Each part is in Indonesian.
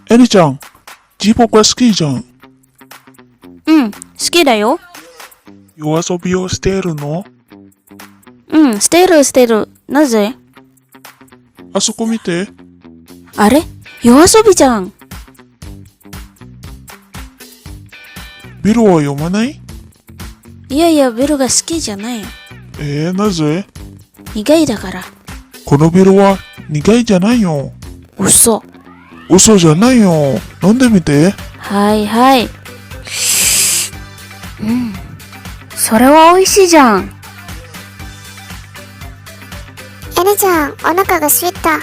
エリちゃん、ジーポップが好きじゃん。うん、好きだよ。夜遊びをしているの？うん、してる。なぜ？あそこ見て。あれ？夜遊びじゃん。ビルは読まない？いやいや、ビルが好きじゃない。なぜ？苦いだから。このビルは苦いじゃないよ。嘘。嘘じゃないよ。飲んでみて。はいはい。それは美味しいじゃん。エリちゃん、お腹が空いた。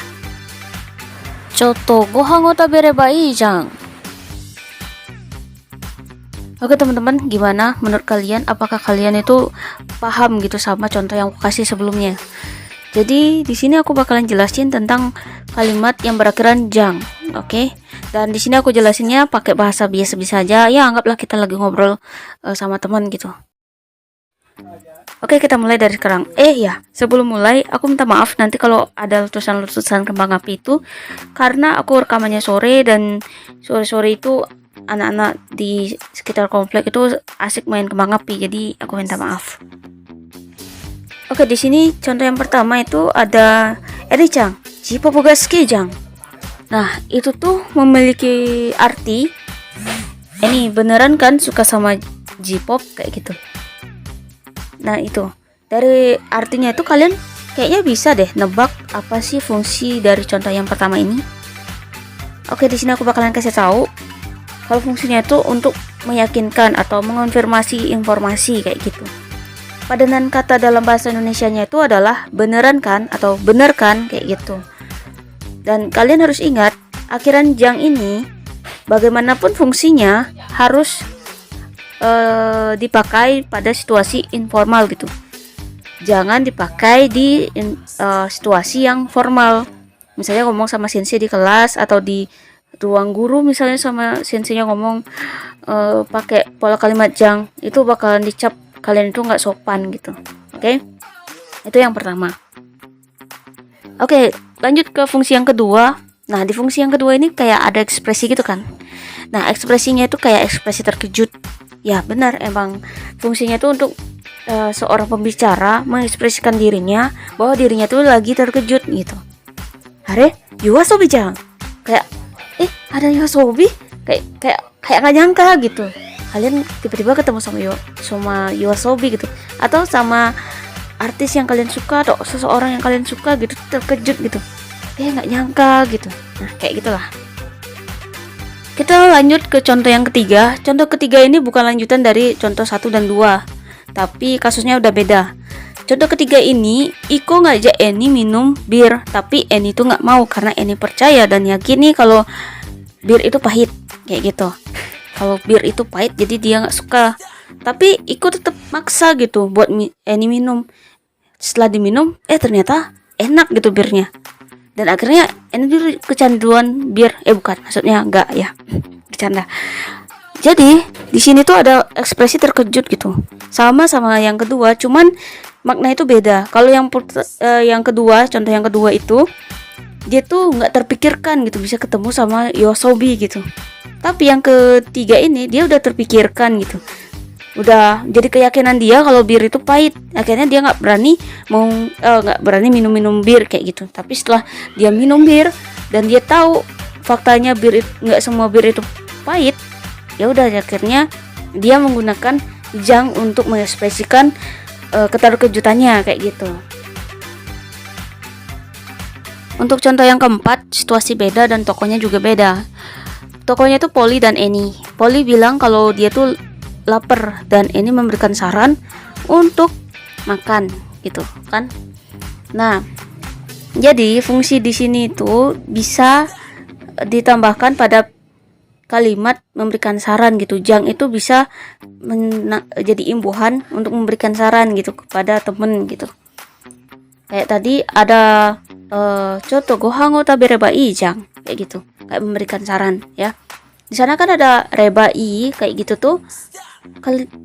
ちょっとご飯を食べればいいじゃん。Oke teman-teman, gimana menurut kalian? Apakah kalian itu paham gitu sama contoh yang aku kasih sebelumnya? Jadi di sini aku bakalan jelasin tentang kalimat yang berakhiran jang, oke? Dan di sini aku jelasinnya pakai bahasa biasa-biasa aja. Ya anggaplah kita lagi ngobrol sama teman gitu. Oke, kita mulai dari sekarang. Ya, sebelum mulai aku minta maaf nanti kalau ada letusan kembang api itu karena aku rekamannya sore dan sore-sore itu anak-anak di sekitar komplek itu asik main kembang api, jadi aku minta maaf. Oke, di sini contoh yang pertama itu ada Eri-chan, J-pop ga suki jang. Nah, itu tuh memiliki arti ini beneran kan suka sama J-pop kayak gitu. Nah, itu dari artinya itu kalian kayaknya bisa deh nebak apa sih fungsi dari contoh yang pertama ini. Oke, di sini aku bakalan kasih tahu kalau fungsinya itu untuk meyakinkan atau mengonfirmasi informasi kayak gitu. Padanan kata dalam bahasa Indonesianya itu adalah beneran kan atau bener kan kayak gitu. Dan kalian harus ingat akhiran jang ini bagaimanapun fungsinya harus dipakai pada situasi informal gitu. Jangan dipakai di situasi yang formal. Misalnya ngomong sama sensei di kelas atau di ruang guru, misalnya sama senseinya ngomong pakai pola kalimat jang, itu bakalan dicap kalian itu nggak sopan gitu. Oke? Itu yang pertama. Oke, lanjut ke fungsi yang kedua. Nah, di fungsi yang kedua ini kayak ada ekspresi gitu kan. Nah, ekspresinya itu kayak ekspresi terkejut. Ya, benar, emang fungsinya itu untuk seorang pembicara mengekspresikan dirinya bahwa dirinya tuh lagi terkejut gitu. Hare, Yoasobi jang. Kayak ada Yoasobi? Kayak nggak nyangka gitu. Kalian tiba-tiba ketemu sama Yoasobi gitu, atau sama artis yang kalian suka atau seseorang yang kalian suka gitu, terkejut gitu. Nggak nyangka gitu. Nah, kayak gitulah. Kita lanjut ke contoh yang ketiga. Contoh ketiga ini bukan lanjutan dari contoh 1 dan 2, tapi kasusnya udah beda. Contoh ketiga ini, Iko ngajak Eni minum bir, tapi Eni tuh nggak mau karena Eni percaya dan yakini kalau bir itu pahit, kayak gitu. Kalau bir itu pahit, jadi dia nggak suka. Tapi Iko tetap maksa gitu buat Eni minum. Setelah diminum, ternyata enak gitu birnya. Dan akhirnya Eni dulu kecanduan bir. Bukan, maksudnya enggak ya, bercanda. Jadi di sini tuh ada ekspresi terkejut gitu, sama yang kedua, cuman makna itu beda. Kalau yang kedua, contoh yang kedua itu dia tuh nggak terpikirkan gitu bisa ketemu sama Yoasobi gitu. Tapi yang ketiga ini dia udah terpikirkan gitu, udah jadi keyakinan dia kalau bir itu pahit. Akhirnya dia nggak berani minum bir kayak gitu. Tapi setelah dia minum bir dan dia tahu faktanya nggak semua bir itu pahit, ya udah akhirnya dia menggunakan jang untuk mengekspresikan keterkejutannya kayak gitu. Untuk contoh yang keempat, situasi beda dan tokonya juga beda. Tokonya itu Polly dan Eni. Polly bilang kalau dia tuh lapar dan Eni memberikan saran untuk makan gitu kan. Nah, jadi fungsi di sini itu bisa ditambahkan pada kalimat memberikan saran gitu. Jang itu bisa jadi imbuhan untuk memberikan saran gitu kepada temen gitu. Kayak tadi ada contoh gohan wo tabereba ii jang, kayak gitu, kayak memberikan saran ya. Di sana kan ada reba i kayak gitu tuh,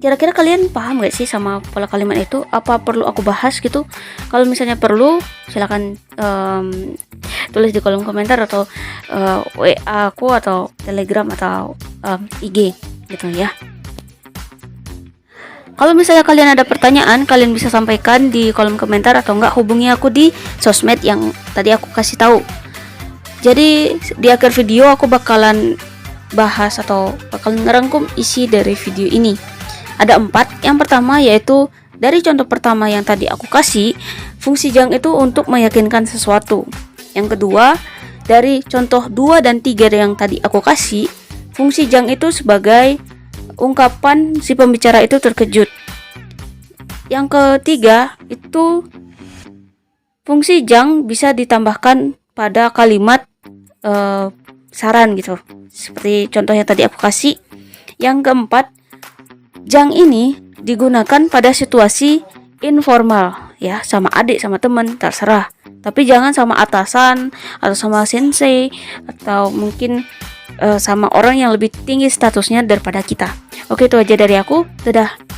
Kira-kira kalian paham gak sih sama pola kalimat itu? Apa perlu aku bahas gitu? Kalau misalnya perlu, silakan tulis di kolom komentar atau WA aku atau Telegram atau IG gitu ya. Kalau misalnya kalian ada pertanyaan, kalian bisa sampaikan di kolom komentar atau enggak hubungi aku di sosmed yang tadi aku kasih tahu. Jadi di akhir video aku bakalan bahas atau bakalan ngerangkum isi dari video ini. Ada 4. Yang pertama yaitu dari contoh pertama yang tadi aku kasih, fungsi jang itu untuk meyakinkan sesuatu. Yang kedua, dari contoh 2 dan 3 yang tadi aku kasih, fungsi jang itu sebagai ungkapan si pembicara itu terkejut. Yang ketiga, itu fungsi jang bisa ditambahkan pada kalimat saran gitu. Seperti contoh yang tadi aku kasih. Yang keempat, jang ini digunakan pada situasi informal ya, sama adik, sama teman, terserah. Tapi jangan sama atasan atau sama sensei atau mungkin sama orang yang lebih tinggi statusnya daripada kita. Oke, itu aja dari aku. Dadah.